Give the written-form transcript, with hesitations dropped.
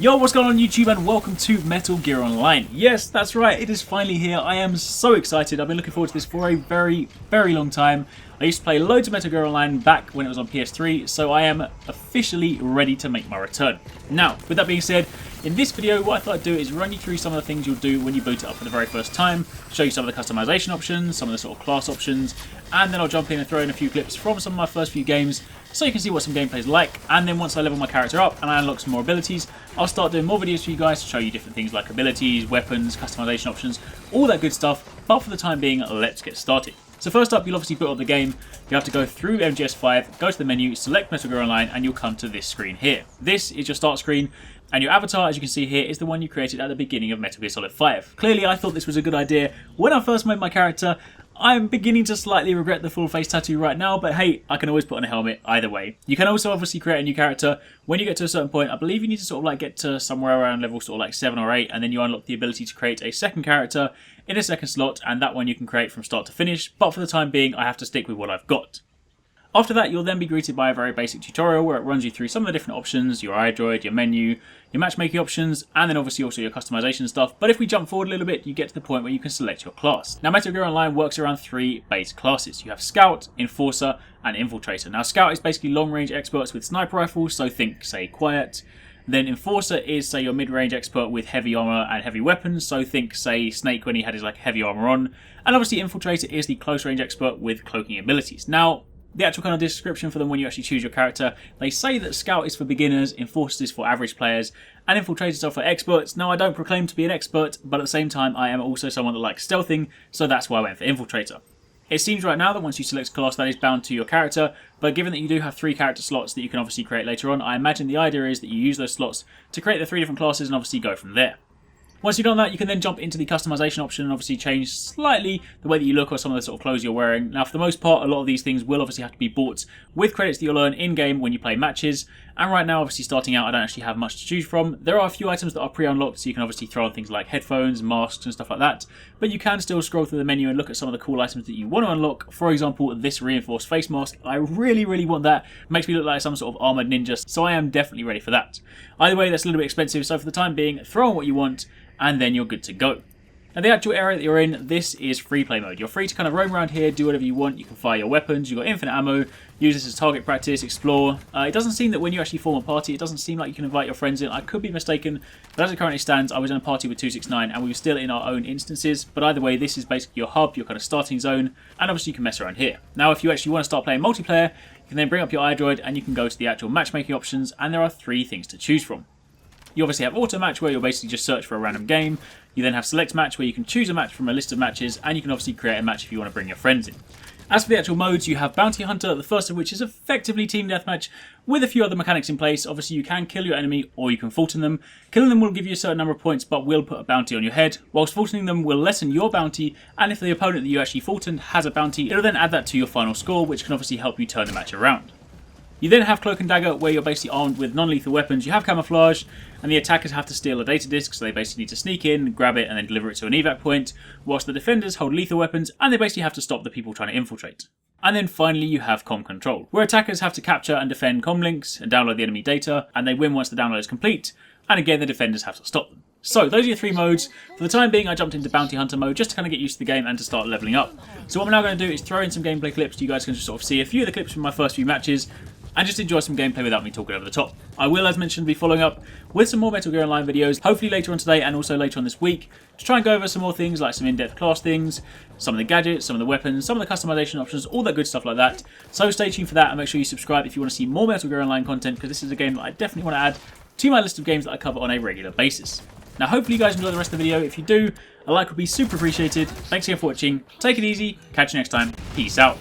Yo, what's going on YouTube and welcome to Metal Gear Online. Yes, that's right, it is finally here. I am so excited. I've been looking forward to this for a very long time. I used to play loads of Metal Gear Online back when it was on PS3, so I am officially ready to make my return. Now, with that being said, in this video what I thought I'd do is run you through some of the things you'll do when you boot it up for the very first time, show you some of the customization options, some of the sort of class options, and then I'll jump in and throw in a few clips from some of my first few games so you can see what some gameplay is like. And then once I level my character up and I unlock some more abilities, I'll start doing more videos for you guys to show you different things like abilities, weapons, customization options, all that good stuff. But for the time being, let's get started. So first up, you'll obviously boot up the game. You have to go through MGSV, go to the menu, select Metal Gear Online, and you'll come to this screen here. This is your start screen, and your avatar, as you can see here, is the one you created at the beginning of Metal Gear Solid 5. Clearly, I thought this was a good idea when I first made my character. I'm beginning to slightly regret the full face tattoo right now, but hey, I can always put on a helmet either way. You can also obviously create a new character. When you get to a certain point, I believe you need to sort of like get to somewhere around level sort of like 7 or 8, and then you unlock the ability to create a second character in a second slot, and that one you can create from start to finish, but for the time being, I have to stick with what I've got. After that, you'll then be greeted by a very basic tutorial where it runs you through some of the different options, your iDroid, your menu, your matchmaking options, and then obviously also your customization stuff. But if we jump forward a little bit, you get to the point where you can select your class. Now, Metal Gear Online works around 3 base classes. You have Scout, Enforcer, and Infiltrator. Now, Scout is basically long-range experts with sniper rifles, so think, say, Quiet. Then Enforcer is, say, your mid-range expert with heavy armor and heavy weapons, so think, say, Snake when he had his like heavy armor on. And obviously Infiltrator is the close-range expert with cloaking abilities. Now, the actual kind of description for them when you actually choose your character, they say that Scout is for beginners, Enforcer is for average players, and Infiltrators are for experts. Now, I don't proclaim to be an expert, but at the same time, I am also someone that likes stealthing, so that's why I went for Infiltrator. It seems right now that once you select a class, that is bound to your character, but given that you do have 3 character slots that you can obviously create later on, I imagine the idea is that you use those slots to create the 3 different classes and obviously go from there. Once you've done that, you can then jump into the customization option and obviously change slightly the way that you look or some of the sort of clothes you're wearing. Now, for the most part, a lot of these things will obviously have to be bought with credits that you'll earn in-game when you play matches. And right now, obviously starting out, I don't actually have much to choose from. There are a few items that are pre-unlocked, so you can obviously throw on things like headphones, masks, and stuff like that. But you can still scroll through the menu and look at some of the cool items that you want to unlock. For example, this reinforced face mask. I really want that. It makes me look like some sort of armored ninja, so I am definitely ready for that. Either way, that's a little bit expensive, so for the time being, throw on what you want, and then you're good to go. Now, the actual area that you're in, this is free play mode. You're free to kind of roam around here, do whatever you want. You can fire your weapons, you've got infinite ammo, use this as target practice, explore. It doesn't seem that when you actually form a party, it doesn't seem like you can invite your friends in. I could be mistaken, but as it currently stands, I was in a party with 269 and we were still in our own instances. But either way, this is basically your hub, your kind of starting zone, and obviously you can mess around here. Now, if you actually want to start playing multiplayer, you can then bring up your iDroid and you can go to the actual matchmaking options, and there are 3 things to choose from. You obviously have auto match where you'll basically just search for a random game. You then have select match where you can choose a match from a list of matches, and you can obviously create a match if you want to bring your friends in. As for the actual modes, you have Bounty Hunter, the first of which is effectively team deathmatch with a few other mechanics in place. Obviously you can kill your enemy or you can Fulton them. Killing them will give you a certain number of points but will put a bounty on your head, whilst Fultoning them will lessen your bounty, and if the opponent that you actually Fultoned has a bounty, it'll then add that to your final score, which can obviously help you turn the match around. You then have Cloak and Dagger, where you're basically armed with non-lethal weapons. You have Camouflage, and the attackers have to steal a data disc, so they basically need to sneak in, grab it, and then deliver it to an evac point, whilst the defenders hold lethal weapons, and they basically have to stop the people trying to infiltrate. And then finally you have Com Control, where attackers have to capture and defend com links and download the enemy data, and they win once the download is complete, and again the defenders have to stop them. So those are your 3 modes. For the time being, I jumped into Bounty Hunter mode just to kind of get used to the game and to start leveling up. So what I'm now going to do is throw in some gameplay clips so you guys can just sort of see a few of the clips from my first few matches, and just enjoy some gameplay without me talking over the top. I will, as mentioned, be following up with some more Metal Gear Online videos, hopefully later on today and also later on this week, to try and go over some more things like some in-depth class things, some of the gadgets, some of the weapons, some of the customization options, all that good stuff like that. So stay tuned for that, and make sure you subscribe if you want to see more Metal Gear Online content, because this is a game that I definitely want to add to my list of games that I cover on a regular basis. Now, hopefully you guys enjoy the rest of the video. If you do, a like would be super appreciated. Thanks again for watching. Take it easy. Catch you next time. Peace out.